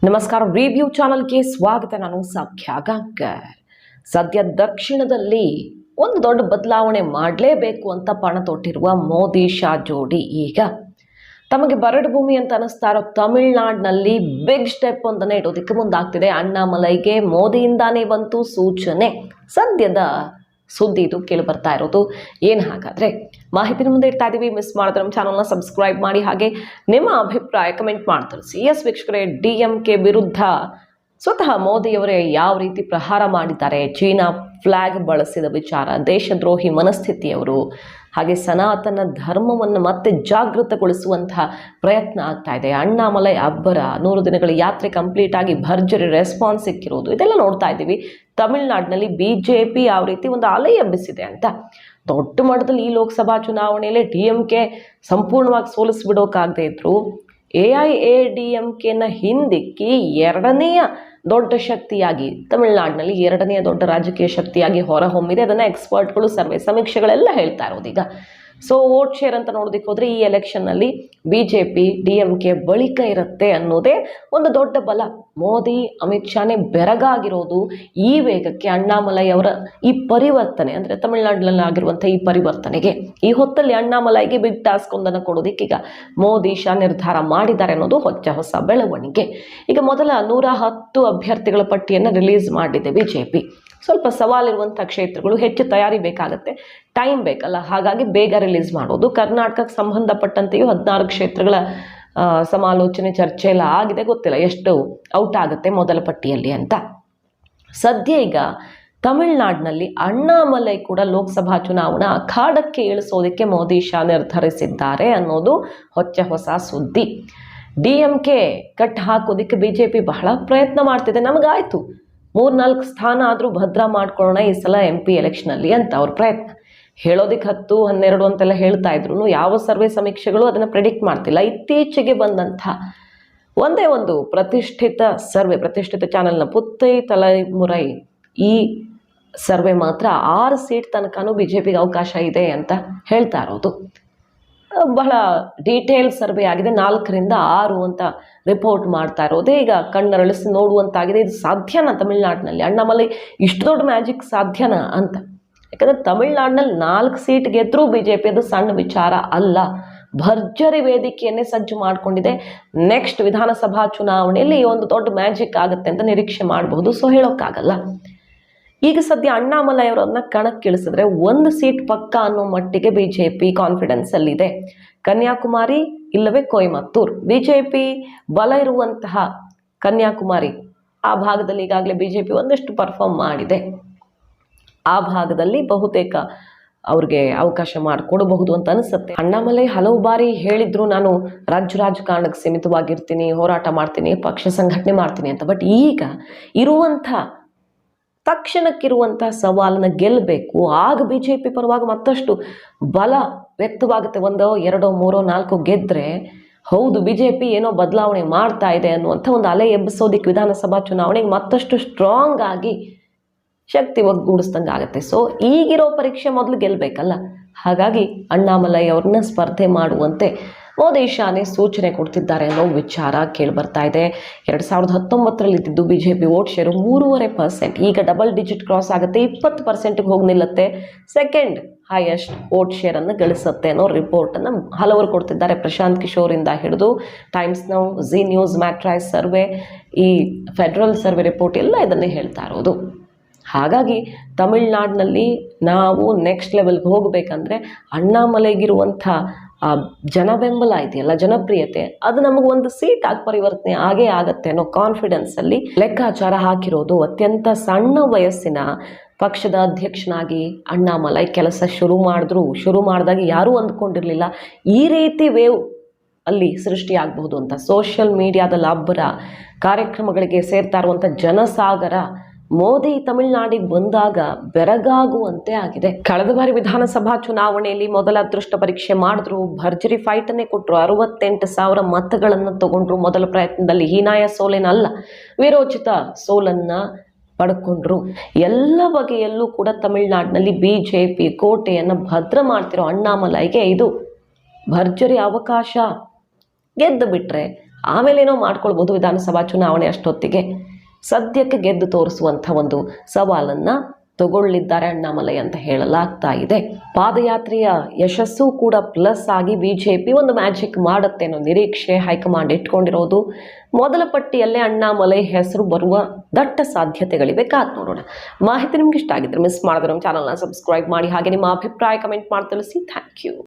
ನಮಸ್ಕಾರ, ರಿವ್ಯೂ ಚಾನಲ್ಗೆ ಸ್ವಾಗತ. ನಾನು ಸೌಖ್ಯ ಗಾಂಕರ್. ಸದ್ಯ ದಕ್ಷಿಣದಲ್ಲಿ ಒಂದು ದೊಡ್ಡ ಬದಲಾವಣೆ ಮಾಡಲೇಬೇಕು ಅಂತ ಪಣ ತೊಟ್ಟಿರುವ ಮೋದಿ ಶಾ ಜೋಡಿ ಈಗ ತಮಗೆ ಬರಡು ಭೂಮಿ ಅಂತ ಅನಿಸ್ತಾ ಇರೋ ತಮಿಳುನಾಡಿನಲ್ಲಿ ಬಿಗ್ ಸ್ಟೆಪ್ ಒಂದನ್ನು ಇಡೋದಕ್ಕೆ ಮುಂದಾಗ್ತಿದೆ. ಅಣ್ಣಾಮಲೈಗೆ ಮೋದಿಯಿಂದಾನೇ ಬಂತು ಸೂಚನೆ. ಸದ್ಯದ ಸುದ್ದಿ ಇದು ಕೇಳಿ ಬರ್ತಾ ಇರೋದು. ಏನು ಹಾಗಾದರೆ ಮಾಹಿತಿನ ಮುಂದೆ ಇಡ್ತಾ ಇದ್ದೀವಿ. ಮಿಸ್ ಮಾಡಿದ್ರೆ ನಮ್ಮ ಚಾನಲ್ನ ಸಬ್ಸ್ಕ್ರೈಬ್ ಮಾಡಿ, ಹಾಗೆ ನಿಮ್ಮ ಅಭಿಪ್ರಾಯ ಕಮೆಂಟ್ ಮಾಡಿ ತಿಳಿಸಿ. ಎಸ್ ವೀಕ್ಷಕರೇ, DMK ವಿರುದ್ಧ ಸ್ವತಃ ಮೋದಿಯವರೇ ಯಾವ ರೀತಿ ಪ್ರಹಾರ ಮಾಡಿದ್ದಾರೆ, ಚೀನಾ ಫ್ಲಾಗ್ ಬಳಸಿದ ವಿಚಾರ, ದೇಶದ್ರೋಹಿ ಮನಸ್ಥಿತಿಯವರು, ಹಾಗೆ ಸನಾತನ ಧರ್ಮವನ್ನು ಮತ್ತೆ ಜಾಗೃತಗೊಳಿಸುವಂತಹ ಪ್ರಯತ್ನ ಆಗ್ತಾ ಇದೆ. ಅಣ್ಣಾಮಲೈ ಅಬ್ಬರ 100 ದಿನಗಳ ಯಾತ್ರೆ ಕಂಪ್ಲೀಟ್ ಆಗಿ ಭರ್ಜರಿ ರೆಸ್ಪಾನ್ಸ್ ಸಿಕ್ಕಿರೋದು, ಇದೆಲ್ಲ ನೋಡ್ತಾ ಇದ್ದೀವಿ. ತಮಿಳುನಾಡಿನಲ್ಲಿ BJP ಯಾವ ರೀತಿ ಒಂದು ಅಲೆ ಎಬ್ಬಿಸಿದೆ ಅಂತ. ದೊಡ್ಡ ಮಟ್ಟದಲ್ಲಿ ಈ ಲೋಕಸಭಾ ಚುನಾವಣೆಯಲ್ಲಿ DMK ಸಂಪೂರ್ಣವಾಗಿ ಸೋಲಿಸ್ಬಿಡೋಕ್ಕಾಗದೇ ಇದ್ರು AIADMKನ ಹಿಂದಿಕ್ಕಿ ಎರಡನೆಯ ದೊಡ್ಡ ಶಕ್ತಿಯಾಗಿ ತಮಿಳುನಾಡಿನಲ್ಲಿ ಎರಡನೆಯ ದೊಡ್ಡ ರಾಜಕೀಯ ಶಕ್ತಿಯಾಗಿ ಹೊರಹೊಮ್ಮಿದೆ. ಅದನ್ನು ಎಕ್ಸ್ಪರ್ಟ್ಗಳು, ಸರ್ವೆ ಸಮೀಕ್ಷೆಗಳೆಲ್ಲ ಹೇಳ್ತಾ ಇರೋದು ಈಗ. ಸೊ ವೋಟ್ ಶೇರ್ ಅಂತ ನೋಡೋದಕ್ಕೆ ಹೋದರೆ ಈ ಎಲೆಕ್ಷನ್ನಲ್ಲಿ BJP DMK ಬಳಿಕ ಇರುತ್ತೆ ಅನ್ನೋದೇ ಒಂದು ದೊಡ್ಡ ಬಲ. ಮೋದಿ ಅಮಿತ್ ಶಾನೇ ಬೆರಗಾಗಿರೋದು ಈ ವೇಗಕ್ಕೆ, ಅಣ್ಣಾಮಲೈ ಅವರ ಈ ಪರಿವರ್ತನೆ, ಅಂದರೆ ತಮಿಳುನಾಡಿನಲ್ಲಿ ಆಗಿರುವಂಥ ಈ ಪರಿವರ್ತನೆಗೆ. ಈ ಹೊತ್ತಲ್ಲಿ ಅಣ್ಣಾಮಲೈಗೆ ಬಿಗ್ ಟಾಸ್ಕ್ ಒಂದನ್ನು ಕೊಡೋದಕ್ಕೆ ಈಗ ಮೋದಿ ಶಾ ನಿರ್ಧಾರ ಮಾಡಿದ್ದಾರೆ ಅನ್ನೋದು ಹೊಸ ಬೆಳವಣಿಗೆ. ಈಗ ಮೊದಲ 110 ಅಭ್ಯರ್ಥಿಗಳ ಪಟ್ಟಿಯನ್ನು ರಿಲೀಸ್ ಮಾಡಿದೆ BJP. ಸ್ವಲ್ಪ ಸವಾಲಿರುವಂಥ ಕ್ಷೇತ್ರಗಳು, ಹೆಚ್ಚು ತಯಾರಿ ಬೇಕಾಗುತ್ತೆ, ಟೈಮ್ ಬೇಕಲ್ಲ, ಹಾಗಾಗಿ ಬೇಗ ರಿಲೀಸ್ ಮಾಡೋದು. ಕರ್ನಾಟಕಕ್ಕೆ ಸಂಬಂಧಪಟ್ಟಂತೆಯೂ 16 ಕ್ಷೇತ್ರಗಳ ಸಮಾಲೋಚನೆ, ಚರ್ಚೆ ಎಲ್ಲ ಆಗಿದೆ. ಗೊತ್ತಿಲ್ಲ ಎಷ್ಟು ಔಟ್ ಆಗುತ್ತೆ ಮೊದಲ ಪಟ್ಟಿಯಲ್ಲಿ ಅಂತ. ಸದ್ಯ ಈಗ ತಮಿಳುನಾಡಿನಲ್ಲಿ ಅಣ್ಣಾಮಲೈ ಕೂಡ ಲೋಕಸಭಾ ಚುನಾವಣಾ ಅಖಾಡಕ್ಕೆ ಇಳಿಸೋದಕ್ಕೆ ಮೋದಿ ಶಾ ನಿರ್ಧರಿಸಿದ್ದಾರೆ ಅನ್ನೋದು ಹೊಸ ಸುದ್ದಿ. DMK ಕಟ್ ಹಾಕೋದಕ್ಕೆ BJP ಬಹಳ ಪ್ರಯತ್ನ ಮಾಡ್ತಿದೆ. ನಮಗಾಯ್ತು 3-4 ಸ್ಥಾನ ಆದರೂ ಭದ್ರ ಮಾಡ್ಕೊಳ್ಳೋಣ ಈ ಸಲ MP ಎಲೆಕ್ಷನಲ್ಲಿ ಅಂತ ಅವ್ರ ಪ್ರಯತ್ನ. ಹೇಳೋದಕ್ಕೆ 10-12 ಅಂತೆಲ್ಲ ಹೇಳ್ತಾ ಇದ್ರು. ಯಾವ ಸರ್ವೆ ಸಮೀಕ್ಷೆಗಳು ಅದನ್ನು ಪ್ರೆಡಿಕ್ಟ್ ಮಾಡ್ತಿಲ್ಲ. ಇತ್ತೀಚೆಗೆ ಬಂದಂಥ ಒಂದೇ ಒಂದು ಪ್ರತಿಷ್ಠಿತ ಚಾನಲ್ನ ಪುತ್ತೈ ತಲೆಮುರೈ ಈ ಸರ್ವೆ ಮಾತ್ರ 6 ಸೀಟ್ ತನಕನೂ BJPಗೆ ಅವಕಾಶ ಇದೆ ಅಂತ ಹೇಳ್ತಾ ಇರೋದು. ಬಹಳ ಡೀಟೇಲ್ ಸರ್ವೆ ಆಗಿದೆ. 4ರಿಂದ 6 ಅಂತ ರಿಪೋರ್ಟ್ ಮಾಡ್ತಾ ಇರೋದೇ ಈಗ ಕಣ್ಣರಳಿಸಿ ನೋಡುವಂತಾಗಿದೆ. ಇದು ಸಾಧ್ಯನಾ ತಮಿಳುನಾಡಿನಲ್ಲಿ? ಅಣ್ಣಾಮಲೈ ಇಷ್ಟು ದೊಡ್ಡ ಮ್ಯಾಜಿಕ್ ಸಾಧ್ಯನಾ ಅಂತ. ಯಾಕಂದರೆ ತಮಿಳುನಾಡಿನಲ್ಲಿ 4 ಸೀಟ್ ಗೆದ್ದರೂ BJP ಅದು ಸಣ್ಣ ವಿಚಾರ ಅಲ್ಲ. ಭರ್ಜರಿ ವೇದಿಕೆಯನ್ನೇ ಸಜ್ಜು ಮಾಡಿಕೊಂಡಿದೆ. ನೆಕ್ಸ್ಟ್ ವಿಧಾನಸಭಾ ಚುನಾವಣೆಯಲ್ಲಿ ಒಂದು ದೊಡ್ಡ ಮ್ಯಾಜಿಕ್ ಆಗುತ್ತೆ ಅಂತ ನಿರೀಕ್ಷೆ ಮಾಡಬಹುದು. ಸೊ ಹೇಳೋಕ್ಕಾಗಲ್ಲ. ಈಗ ಸದ್ಯ ಅಣ್ಣಾಮಲೈ ಅವರನ್ನ ಕಣಕ್ಕಿಳಿಸಿದ್ರೆ 1 ಸೀಟ್ ಪಕ್ಕ ಅನ್ನೋ ಮಟ್ಟಿಗೆ BJP ಕಾನ್ಫಿಡೆನ್ಸ್ ಅಲ್ಲಿದೆ. ಕನ್ಯಾಕುಮಾರಿ ಇಲ್ಲವೇ ಕೊಯಮತ್ತೂರ್. BJP ಬಲ ಇರುವಂತಹ ಕನ್ಯಾಕುಮಾರಿ ಆ ಭಾಗದಲ್ಲಿ ಈಗಾಗಲೇ BJP ಒಂದಷ್ಟು ಪರ್ಫಾರ್ಮ್ ಮಾಡಿದೆ. ಆ ಭಾಗದಲ್ಲಿ ಬಹುತೇಕ ಅವ್ರಿಗೆ ಅವಕಾಶ ಮಾಡಿಕೊಡಬಹುದು ಅಂತ ಅನಿಸುತ್ತೆ. ಅಣ್ಣಾಮಲೈ ಹಲವು ಬಾರಿ ಹೇಳಿದ್ರು, ನಾನು ರಾಜಕಾರಣಕ್ಕೆ ಸೀಮಿತವಾಗಿರ್ತೀನಿ, ಹೋರಾಟ ಮಾಡ್ತೀನಿ, ಪಕ್ಷ ಸಂಘಟನೆ ಮಾಡ್ತೀನಿ ಅಂತ. ಬಟ್ ಈಗ ಇರುವಂಥ ತಕ್ಷಣಕ್ಕಿರುವಂಥ ಸವಾಲನ್ನು ಗೆಲ್ಲಬೇಕು. ಆಗ BJP ಪರವಾಗಿ ಮತ್ತಷ್ಟು ಬಲ ವ್ಯಕ್ತವಾಗುತ್ತೆ. 1, 2, 3, 4 ಗೆದ್ದರೆ ಹೌದು BJP ಏನೋ ಬದಲಾವಣೆ ಮಾಡ್ತಾ ಇದೆ ಅನ್ನುವಂಥ ಒಂದು ಅಲೆ ಎಬ್ಬಿಸೋದಿಕ್ಕೆ ವಿಧಾನಸಭಾ ಚುನಾವಣೆಗೆ ಮತ್ತಷ್ಟು ಸ್ಟ್ರಾಂಗ್ ಆಗಿ ಶಕ್ತಿ ಒಗ್ಗೂಡಿಸ್ದಂಗೆ ಆಗುತ್ತೆ. ಸೊ ಈಗಿರೋ ಪರೀಕ್ಷೆ ಮೊದಲು ಗೆಲ್ಲಬೇಕಲ್ಲ. ಹಾಗಾಗಿ ಅಣ್ಣಾಮಲೈ ಅವ್ರನ್ನ ಸ್ಪರ್ಧೆ ಮಾಡುವಂತೆ ಮೋದಿ ಶಾನೇ ಸೂಚನೆ ಕೊಡ್ತಿದ್ದಾರೆ ಅನ್ನೋ ವಿಚಾರ ಕೇಳಿಬರ್ತಾ ಇದೆ. 2019ರಲ್ಲಿ ಇದ್ದಿದ್ದು BJP ವೋಟ್ ಶೇರು 3.5%. ಈಗ ಡಬಲ್ ಡಿಜಿಟ್ ಕ್ರಾಸ್ ಆಗುತ್ತೆ, 20%ಗೆ ಹೋಗಿ ನಿಲ್ಲುತ್ತೆ. ಸೆಕೆಂಡ್ ಹೈಯೆಸ್ಟ್ ವೋಟ್ ಶೇರನ್ನು ಗಳಿಸುತ್ತೆ ಅನ್ನೋ ರಿಪೋರ್ಟನ್ನು ಹಲವರು ಕೊಡ್ತಿದ್ದಾರೆ. ಪ್ರಶಾಂತ್ ಕಿಶೋರಿಂದ ಹಿಡಿದು Times Now, Zee News, Matrize survey, ಈ ಫೆಡರಲ್ ಸರ್ವೆ ರಿಪೋರ್ಟ್ ಎಲ್ಲ ಇದನ್ನೇ ಹೇಳ್ತಾ ಇರೋದು. ಹಾಗಾಗಿ ತಮಿಳುನಾಡಿನಲ್ಲಿ ನಾವು ನೆಕ್ಸ್ಟ್ ಲೆವೆಲ್ಗೆ ಹೋಗಬೇಕಂದ್ರೆ ಅಣ್ಣಾಮಲೈಗಿರುವಂಥ ಜನ ಬೆಂಬಲ ಇದೆಯಲ್ಲ, ಜನಪ್ರಿಯತೆ, ಅದು ನಮಗೆ 1 ಸೀಟ್ ಆಗಿ ಪರಿವರ್ತನೆ ಆಗತ್ತೆ ಅನ್ನೋ ಕಾನ್ಫಿಡೆನ್ಸಲ್ಲಿ ಲೆಕ್ಕಾಚಾರ ಹಾಕಿರೋದು. ಅತ್ಯಂತ ಸಣ್ಣ ವಯಸ್ಸಿನ ಪಕ್ಷದ ಅಧ್ಯಕ್ಷನಾಗಿ ಅಣ್ಣಾಮಲೈ ಕೆಲಸ ಶುರು ಮಾಡಿದಾಗ ಯಾರೂ ಅಂದ್ಕೊಂಡಿರಲಿಲ್ಲ ಈ ರೀತಿ ವೇವ್ ಅಲ್ಲಿ ಸೃಷ್ಟಿಯಾಗಬಹುದು ಅಂತ. ಸೋಷಿಯಲ್ ಮೀಡಿಯಾದಲ್ಲಿ ಅಬ್ಬರ, ಕಾರ್ಯಕ್ರಮಗಳಿಗೆ ಸೇರ್ತಾ ಇರುವಂಥ ಜನಸಾಗರ ಮೋದಿ ತಮಿಳುನಾಡಿಗೆ ಬಂದಾಗ ಬೆರಗಾಗುವಂತೆ ಆಗಿದೆ. ಕಳೆದ ಬಾರಿ ವಿಧಾನಸಭಾ ಚುನಾವಣೆಯಲ್ಲಿ ಮೊದಲ ಅದೃಷ್ಟ ಪರೀಕ್ಷೆ ಮಾಡಿದ್ರು, ಭರ್ಜರಿ ಫೈಟನ್ನೇ ಕೊಟ್ಟರು, 68,000 ಮತಗಳನ್ನು ತಗೊಂಡ್ರು. ಮೊದಲ ಪ್ರಯತ್ನದಲ್ಲಿ ಹೀನಾಯ ಸೋಲೇನಲ್ಲ, ವೀರೋಚಿತ ಸೋಲನ್ನು ಪಡ್ಕೊಂಡ್ರು. ಎಲ್ಲ ಬಗೆಯಲ್ಲೂ ಕೂಡ ತಮಿಳುನಾಡಿನಲ್ಲಿ BJP ಕೋಟೆಯನ್ನು ಭದ್ರ ಮಾಡ್ತಿರೋ ಅಣ್ಣಾಮಲೈಗೆ ಇದು ಭರ್ಜರಿ ಅವಕಾಶ. ಗೆದ್ದು ಬಿಟ್ರೆ ಆಮೇಲೇನೋ ಮಾಡ್ಕೊಳ್ಬೋದು ವಿಧಾನಸಭಾ ಚುನಾವಣೆ ಅಷ್ಟೊತ್ತಿಗೆ. ಸದ್ಯಕ್ಕೆ ಗೆದ್ದು ತೋರಿಸುವಂಥ ಒಂದು ಸವಾಲನ್ನು ತಗೊಳ್ಳಿದ್ದಾರೆ ಅಣ್ಣಾಮಲೈ ಅಂತ ಹೇಳಲಾಗ್ತಾ ಇದೆ. ಪಾದಯಾತ್ರೆಯ ಯಶಸ್ಸು ಕೂಡ ಪ್ಲಸ್ ಆಗಿ ಬಿಜೆಪಿ ಒಂದು ಮ್ಯಾಜಿಕ್ ಮಾಡುತ್ತೆ ಅನ್ನೋ ನಿರೀಕ್ಷೆ ಹೈಕಮಾಂಡ್ ಇಟ್ಕೊಂಡಿರೋದು. ಮೊದಲ ಪಟ್ಟಿಯಲ್ಲೇ ಅಣ್ಣಾಮಲೈ ಹೆಸರು ಬರುವ ದಟ್ಟ ಸಾಧ್ಯತೆಗಳಿವೆ. ಕಾದ್ ನೋಡೋಣ. ಮಾಹಿತಿ ನಿಮ್ಗೆ ಇಷ್ಟ ಆಗಿದ್ರೆ ಮಿಸ್ ಮಾಡಿದ್ರೆ ನಮ್ಮ ಚಾನಲ್ನ ಸಬ್ಸ್ಕ್ರೈಬ್ ಮಾಡಿ, ಹಾಗೆ ನಿಮ್ಮ ಅಭಿಪ್ರಾಯ ಕಮೆಂಟ್ ಮಾಡಿ ತಿಳಿಸಿ. Thank you.